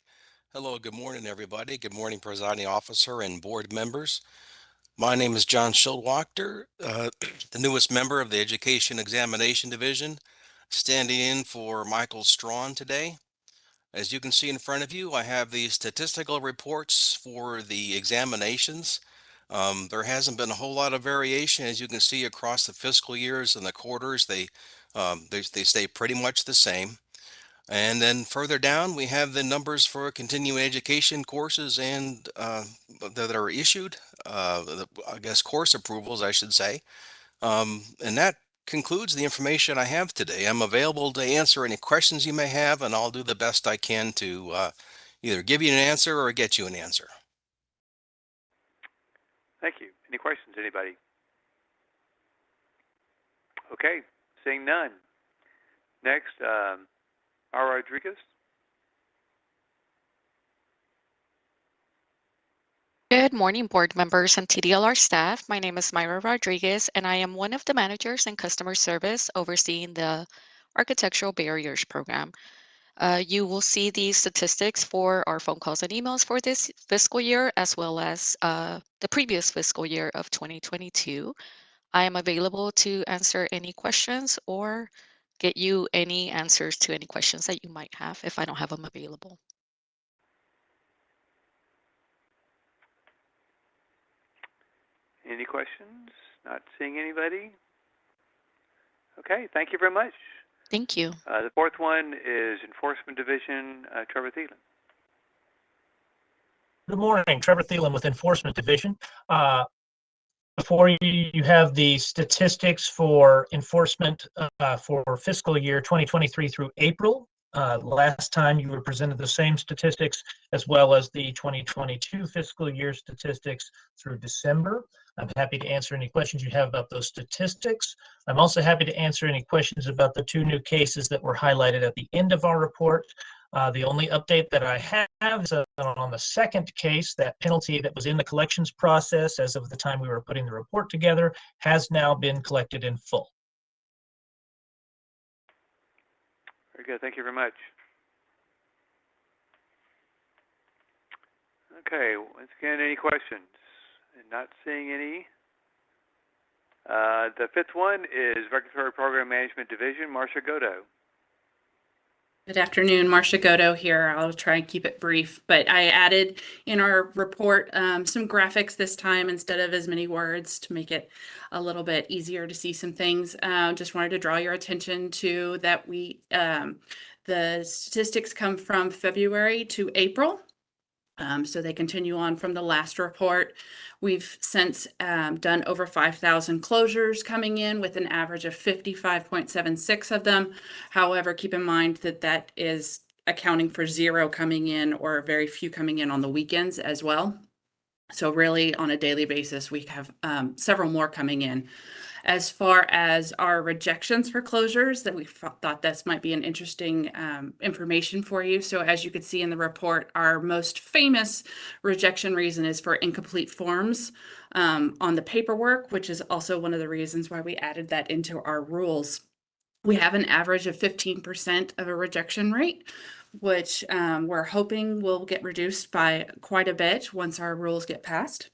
Hello, good morning, everybody. Good morning, presiding officer and board members. My name is John Schildwachter, the newest member of the Education Examination Division, standing in for Michael Strawn today. As you can see in front of you, I have the statistical reports for the examinations. There hasn't been a whole lot of variation, as you can see, across the fiscal years and the quarters. They stay pretty much the same. And then further down, we have the numbers for continuing education courses and that are issued, I guess course approvals, I should say. And that concludes the information I have today. I'm available to answer any questions you may have, and I'll do the best I can to either give you an answer or get you an answer. thank you. Any questions, anybody? Okay, seeing none. Next, R. Rodriguez. Good morning, board members and TDLR staff. My name is Myra Rodriguez, and I am one of the managers in customer service overseeing the Architectural Barriers Program. You will see these statistics for our phone calls and emails for this fiscal year, as well as the previous fiscal year of 2022. I am available to answer any questions or get you any answers to any questions that you might have if I don't have them available. Any questions? Not seeing anybody? Okay, thank you very much. Thank you. The fourth one is Enforcement Division, Trevor Thielen. Good morning, Trevor Thielen with Enforcement Division. Before you have the statistics for enforcement for fiscal year 2023 through April. Last time you were presented the same statistics as well as the 2022 fiscal year statistics through December. I'm happy to answer any questions you have about those statistics. I'm also happy to answer any questions about the 2 new cases that were highlighted at the end of our report. The only update that I have is on the second case. That penalty that was in the collections process as of the time we were putting the report together has now been collected in full. Very good. Thank you very much. Okay. Once again, any questions? And not seeing any. The fifth one is Regulatory Program Management Division, Marcia Godo. Good afternoon, Marcia Godo here. I'll try and keep it brief, but I added in our report some graphics this time instead of as many words to make it a little bit easier to see some things. Just wanted to draw your attention to that the statistics come from February to April. So they continue on from the last report. We've since done over 5,000 closures coming in with an average of 55.76 of them. However, keep in mind that that is accounting for 0 coming in or very few coming in on the weekends as well. So really on a daily basis, we have several more coming in. As far as our rejections for closures, that we thought this might be an interesting information for you. So as you could see in the report, our most famous rejection reason is for incomplete forms on the paperwork, which is also one of the reasons why we added that into our rules. We have an average of 15% of a rejection rate, which we're hoping will get reduced by quite a bit once our rules get passed.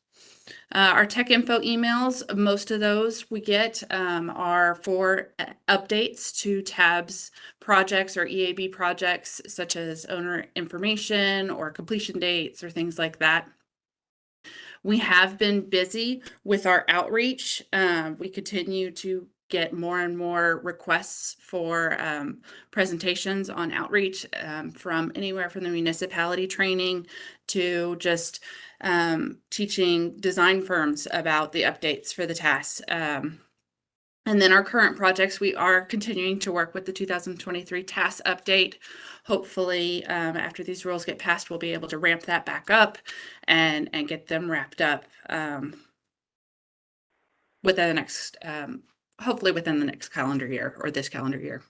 Our tech info emails, most of those we get are for updates to TABS projects or EAB projects, such as owner information or completion dates or things like that. We have been busy with our outreach. We continue to get more and more requests for presentations on outreach from anywhere from the municipality training to just teaching design firms about the updates for the tasks. And then our current projects, we are continuing to work with the 2023 task update. Hopefully, after these rules get passed, we'll be able to ramp that back up and get them wrapped up within the next, hopefully within the next calendar year or this calendar year.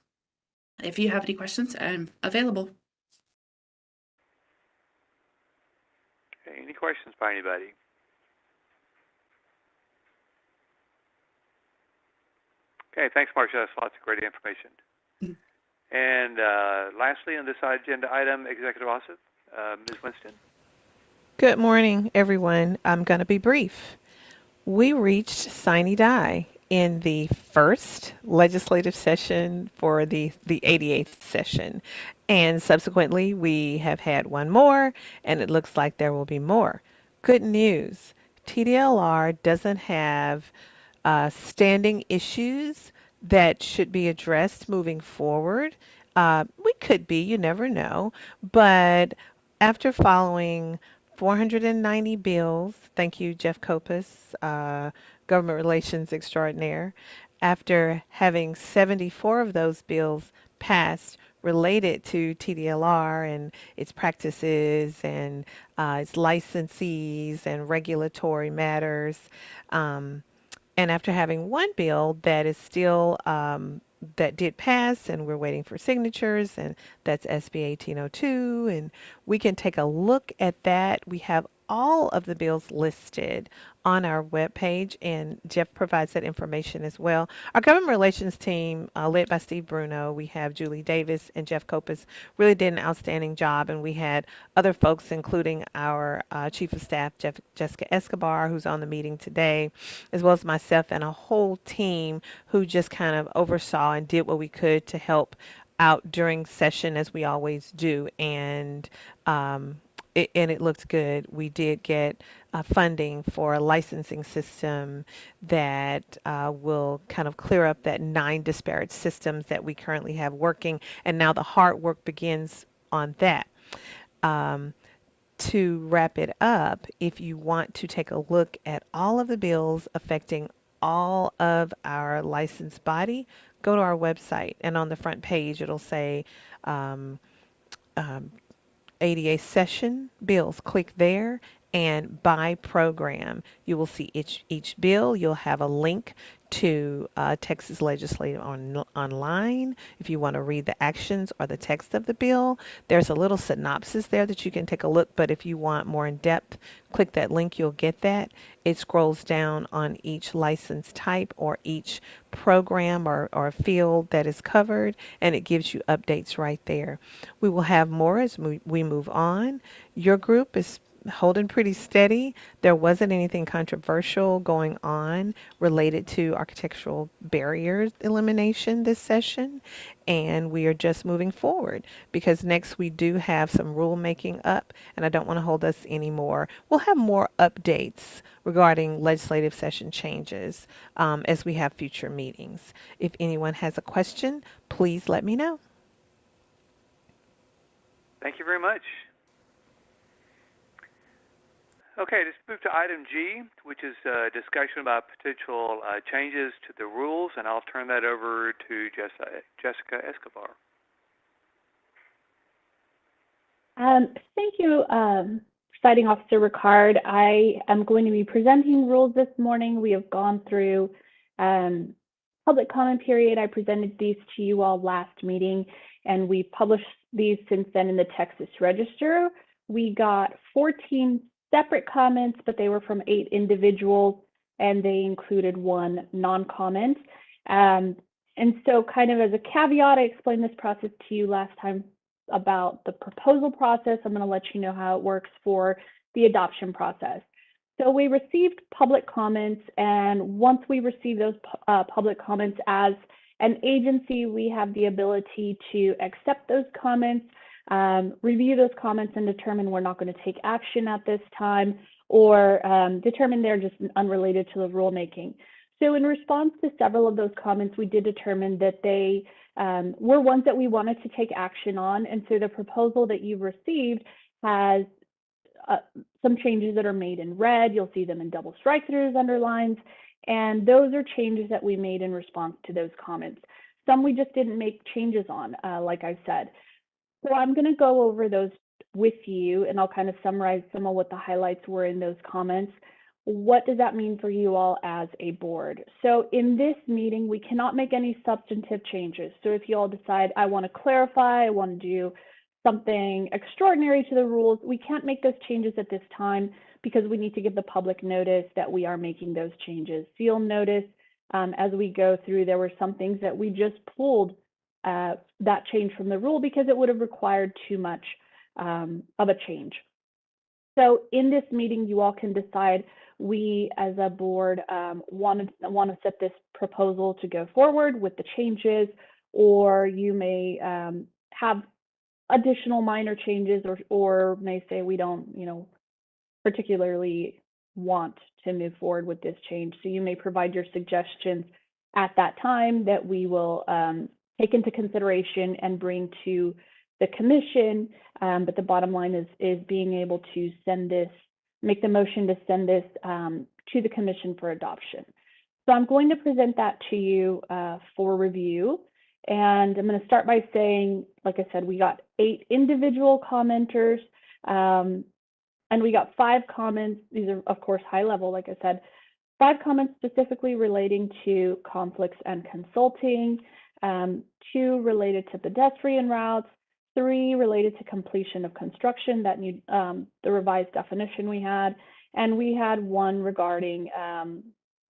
If you have any questions, I'm available. Okay, any questions by anybody? Okay, thanks, Marcia. That's lots of great information. And lastly, on this agenda item, Executive Officer, Ms. Winston. Good morning, everyone. I'm going to be brief. We reached sine die in the first legislative session for the 88th session. And subsequently, we have had one more, and it looks like there will be more. Good news. TDLR doesn't have standing issues that should be addressed moving forward. We could be, you never know. But after following 490 bills, thank you, Jeff Kopus, Government Relations Extraordinaire, after having 74 of those bills passed related to TDLR and its practices and its licensees and regulatory matters. And after having one bill that is still, that did pass and we're waiting for signatures, and that's SB 1802, and we can take a look at that. We have all of the bills listed on our webpage, and Jeff provides that information as well. Our government relations team, led by Steve Bruno, we have Julie Davis and Jeff Kopus, really did an outstanding job, and we had other folks, including our Chief of Staff, Jessica Escobar, who's on the meeting today, as well as myself and a whole team who just kind of oversaw and did what we could to help out during session, as we always do, and it looked good. We did get funding for a licensing system that will kind of clear up that 9 disparate systems that we currently have working, and now the hard work begins on that. To wrap it up, if you want to take a look at all of the bills affecting all of our licensed body, go to our website, and on the front page it'll say um, um, ADA session bills. Click there, and by program you will see each bill. You'll have a link to Texas Legislative Online if you want to read the actions or the text of the bill. There's a little synopsis there that you can take a look, but if you want more in depth, click that link, you'll get that. It scrolls down on each license type or each program or field that is covered, and it gives you updates right there. We will have more as we move on. Your group is holding pretty steady. There wasn't anything controversial going on related to architectural barriers elimination this session, and we are just moving forward because next we do have some rulemaking up, and I don't want to hold us anymore. We'll have more updates regarding legislative session changes as we have future meetings. If anyone has a question, please let me know. Thank you very much. Okay, let's move to item G, which is a discussion about potential changes to the rules, and I'll turn that over to Jessica Escobar. Thank you, Presiding Officer Ricard. I am going to be presenting rules this morning. We have gone through public comment period. I presented these to you all last meeting, and we published these since then in the Texas Register. We got 14 separate comments, but they were from 8 individuals, and they included 1 non-comment. And so kind of as a caveat, I explained this process to you last time about the proposal process. I'm going to let you know how it works for the adoption process. So we received public comments, and once we receive those public comments as an agency, we have the ability to accept those comments, review those comments, and determine we're not going to take action at this time, or determine they're just unrelated to the rulemaking. So in response to several of those comments, we did determine that they were ones that we wanted to take action on. And so the proposal that you've received has some changes that are made in red. You'll see them in double strike-throughs, underlines, and those are changes that we made in response to those comments. Some we just didn't make changes on, like I said. So I'm going to go over those with you, and I'll kind of summarize some of what the highlights were in those comments. What does that mean for you all as a board? So in this meeting, we cannot make any substantive changes. So if you all decide, I want to clarify, I want to do something extraordinary to the rules, we can't make those changes at this time because we need to give the public notice that we are making those changes. So you'll notice as we go through, there were some things that we just pulled that change from the rule because it would have required too much of a change. So in this meeting, you all can decide we as a board want to set this proposal to go forward with the changes, or you may have additional minor changes, or may say we don't, particularly want to move forward with this change. So you may provide your suggestions at that time that we will take into consideration and bring to the commission. But the bottom line is being able to send this, make the motion to send this to the commission for adoption. So I'm going to present that to you for review. And I'm going to start by saying, like I said, we got 8 individual commenters, and we got 5 comments. These are, of course, high level, like I said, 5 comments specifically relating to conflicts and consulting, 2 related to pedestrian routes, 3 related to completion of construction, that new the revised definition we had, and we had 1 regarding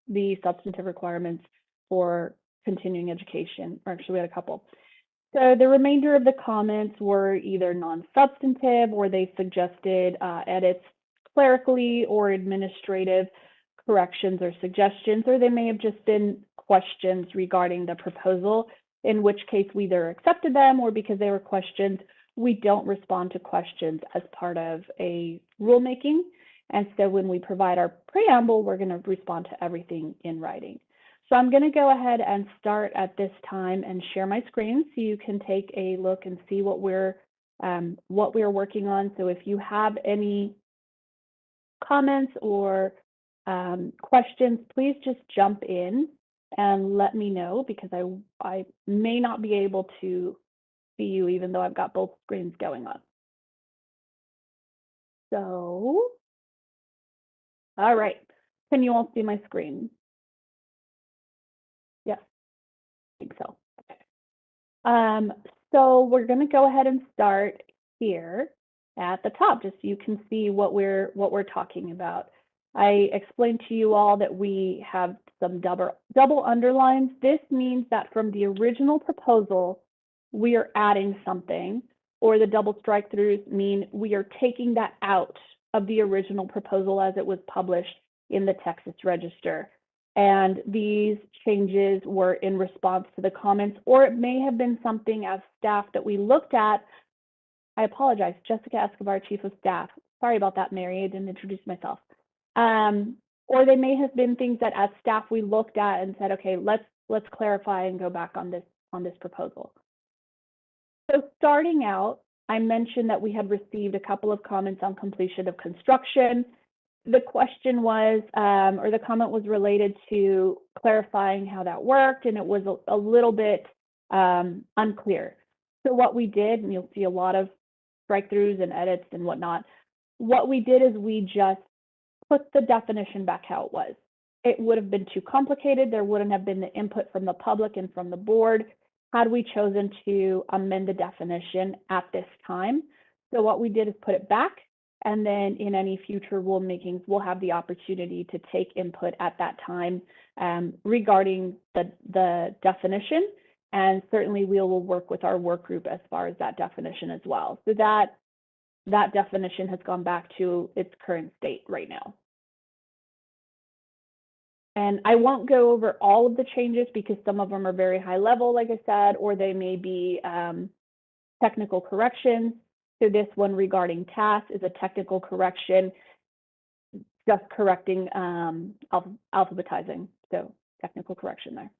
the substantive requirements for continuing education, or actually we had a couple. So the remainder of the comments were either non-substantive, or they suggested edits clerically or administrative corrections or suggestions, or they may have just been questions regarding the proposal, in which case we either accepted them, or because they were questions, we don't respond to questions as part of a rulemaking. And so when we provide our preamble, we're going to respond to everything in writing. So I'm going to go ahead and start at this time and share my screen so you can take a look and see what we're working on. So if you have any comments or questions, please just jump in and let me know, because I may not be able to see you even though I've got both screens going on. So, all right. Can you all see my screen? Yes, I think so. Okay. So we're going to go ahead and start here at the top, just so you can see what we're talking about. I explained to you all that we have some double underlines. This means that from the original proposal, we are adding something, or the double strike throughs mean we are taking that out of the original proposal as it was published in the Texas Register. And these changes were in response to the comments, or it may have been something as staff that we looked at. I apologize, Jessica Escobar, Chief of Staff. Sorry about that, Mary, I didn't introduce myself. Or they may have been things that as staff we looked at and said, okay, let's clarify and go back on this proposal. So starting out, I mentioned that we had received a couple of comments on completion of construction. The question was, or the comment was related to clarifying how that worked, and it was a little bit unclear. So what we did, and you'll see a lot of strike-throughs and edits and whatnot, what we did is we just put the definition back how it was. It would have been too complicated. There wouldn't have been the input from the public and from the board had we chosen to amend the definition at this time. So what we did is put it back, and then in any future rulemakings, we'll have the opportunity to take input at that time regarding the definition. And certainly we will work with our work group as far as that definition as well. So that definition has gone back to its current state right now. And I won't go over all of the changes because some of them are very high level, like I said, or they may be technical corrections. So this one regarding tasks is a technical correction, just correcting alphabetizing. So technical correction there,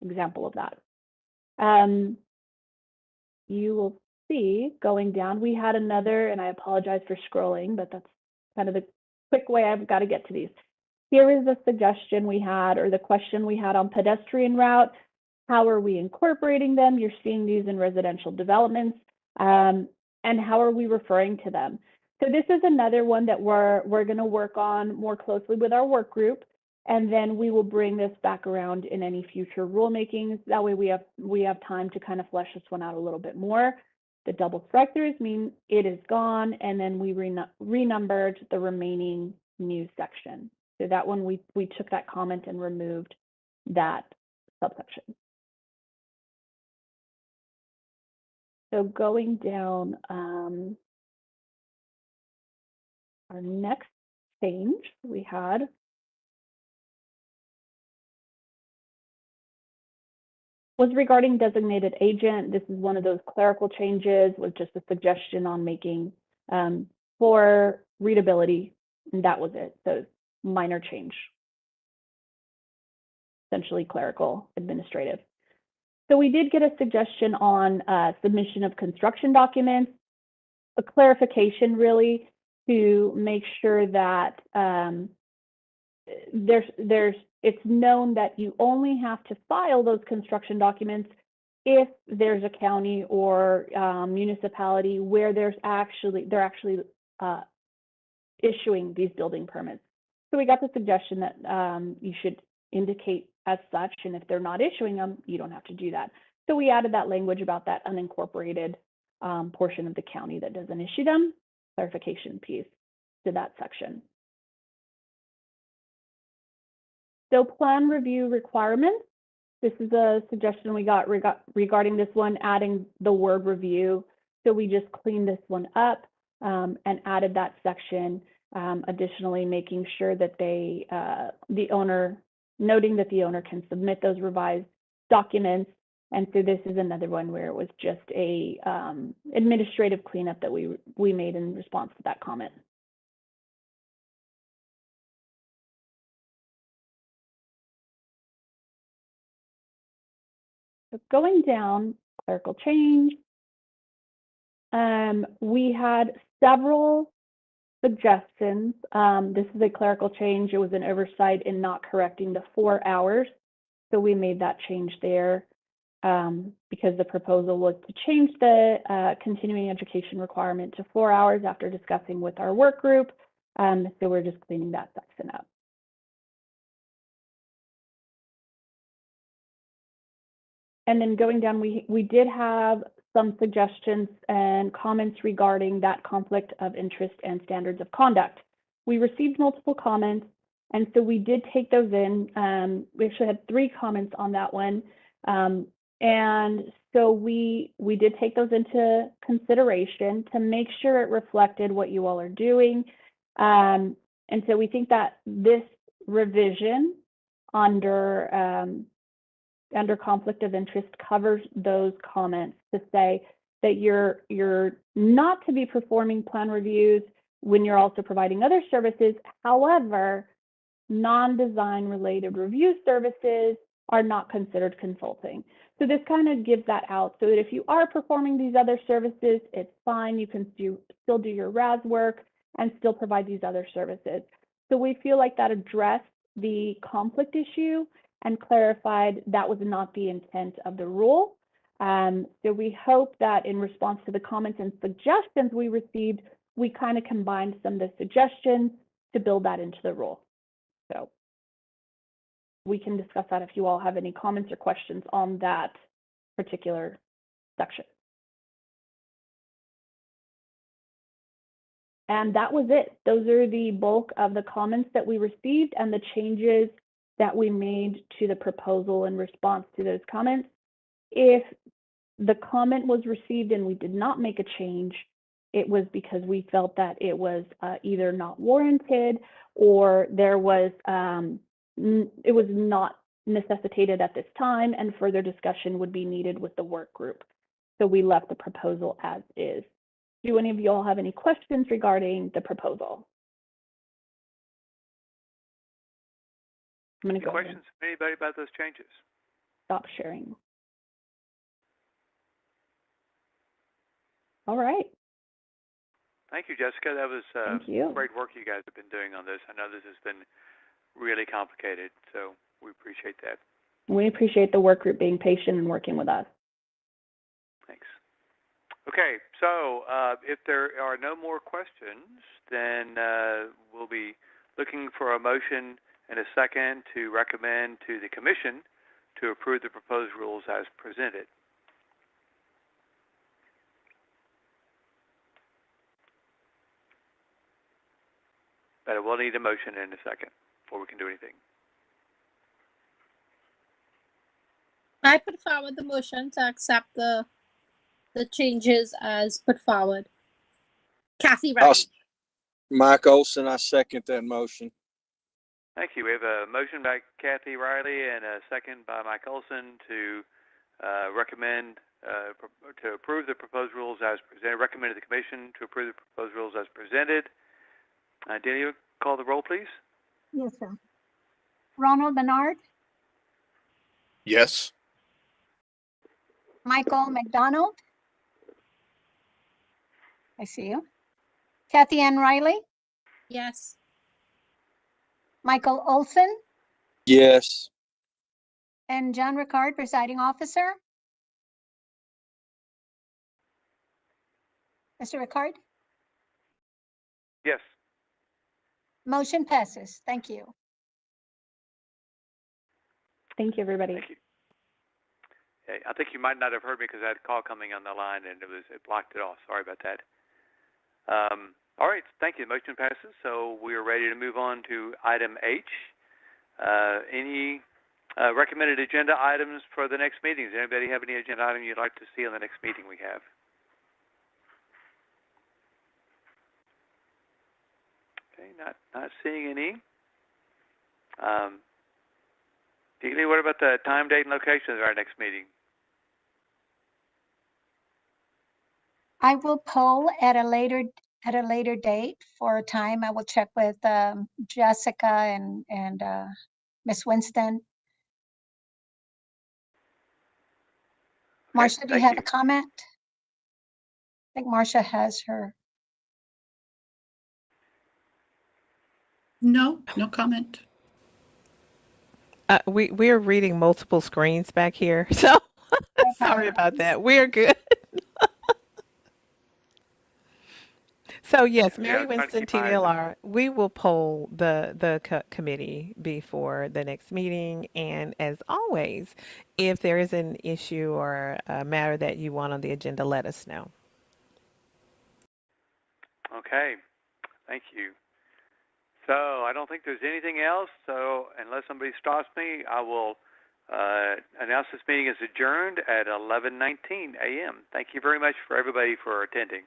example of that. You will see going down, we had another, and I apologize for scrolling, but that's kind of the quick way I've got to get to these. Here is the suggestion we had, or the question we had on pedestrian route. How are we incorporating them? You're seeing these in residential developments. And how are we referring to them? So this is another one that we're going to work on more closely with our work group, and then we will bring this back around in any future rulemakings. That way we have time to kind of flesh this one out a little bit more. The double strike-throughs mean it is gone, and then we renumbered the remaining new section. So that one we took that comment and removed that subsection. So going down, our next change we had was regarding designated agent. This is one of those clerical changes with just a suggestion on making for readability, and that was it. So minor change, essentially clerical, administrative. So we did get a suggestion on submission of construction documents, a clarification really to make sure that it's known that you only have to file those construction documents if there's a county or municipality where they're actually issuing these building permits. So we got the suggestion that you should indicate as such, and if they're not issuing them, you don't have to do that. So we added that language about that unincorporated portion of the county that doesn't issue them, clarification piece to that section. So plan review requirements. This is a suggestion we got regarding this one, adding the word review. So we just cleaned this one up and added that section. Additionally, making sure that noting that the owner can submit those revised documents. And so this is another one where it was just a administrative cleanup that we made in response to that comment. So going down, clerical change, we had several suggestions. This is a clerical change. It was an oversight in not correcting the 4 hours. So we made that change there because the proposal was to change the continuing education requirement to 4 hours after discussing with our work group. So we're just cleaning that section up. And then going down, we did have some suggestions and comments regarding that conflict of interest and standards of conduct. We received multiple comments, and so we did take those in. We actually had 3 comments on that one. And so we did take those into consideration to make sure it reflected what you all are doing. And so we think that this revision under conflict of interest covers those comments to say that you're not to be performing plan reviews when you're also providing other services. However, non-design related review services are not considered consulting. So this kind of gives that out so that if you are performing these other services, it's fine. You can still do your RAS work and still provide these other services. So we feel like that addressed the conflict issue and clarified that was not the intent of the rule. So we hope that in response to the comments and suggestions we received, we kind of combined some of the suggestions to build that into the rule. So we can discuss that if you all have any comments or questions on that particular section. And that was it. Those are the bulk of the comments that we received and the changes that we made to the proposal in response to those comments. If the comment was received and we did not make a change, it was because we felt that it was either not warranted or there was it was not necessitated at this time and further discussion would be needed with the work group. So we left the proposal as is. Do any of you all have any questions regarding the proposal? I'm going to go ahead. Questions from anybody about those changes? Stop sharing. All right. Thank you, Jessica. That was Thank you. great work you guys have been doing on this. I know this has been really complicated, so we appreciate that. We appreciate the work group being patient and working with us. Thanks. Okay, so if there are no more questions, then we'll be looking for a motion and a second to recommend to the Commission to approve the proposed rules as presented. But we'll need a motion and a second before we can do anything. I put forward the motion to accept the changes as put forward. Kathy Riley. Mike Olson, I second that motion. Thank you. We have a motion by Kathy Riley and a second by Mike Olson to recommend to approve the proposed rules as presented. Recommend to the Commission to approve the proposed rules as presented. Delia, call the roll, please. Yes, sir. Ronald Bernard, Yes. Michael McDonald. I see you. Kathy Ann Riley, Yes. Michael Olson, Yes. and John Ricard, presiding officer. Mr. Ricard, Yes. motion passes. Thank you. Thank you, everybody. Thank you. Hey, I think you might not have heard me because I had a call coming on the line and it blocked it off. Sorry about that. All right, thank you. The motion passes. So we are ready to move on to item H. Any recommended agenda items for the next meetings? Anybody have any agenda item you'd like to see on the next meeting we have? Okay, not seeing any. Dealey, what about the time, date, and location of our next meeting? I will poll at a later date for a time. I will check with Jessica and Miss Winston. Marcia, do you have a comment? I think Marcia has her. No comment. We're reading multiple screens back here, so sorry about that. We're good. So yes, Yeah, Mary I'm trying to Winston keep my eyes open. TDLR, we will poll the committee before the next meeting, and as always, if there is an issue or a matter that you want on the agenda, let us know. Okay, thank you. So I don't think there's anything else. So unless somebody stops me, I will announce this meeting is adjourned at 11:19 a.m. Thank you very much for everybody for attending.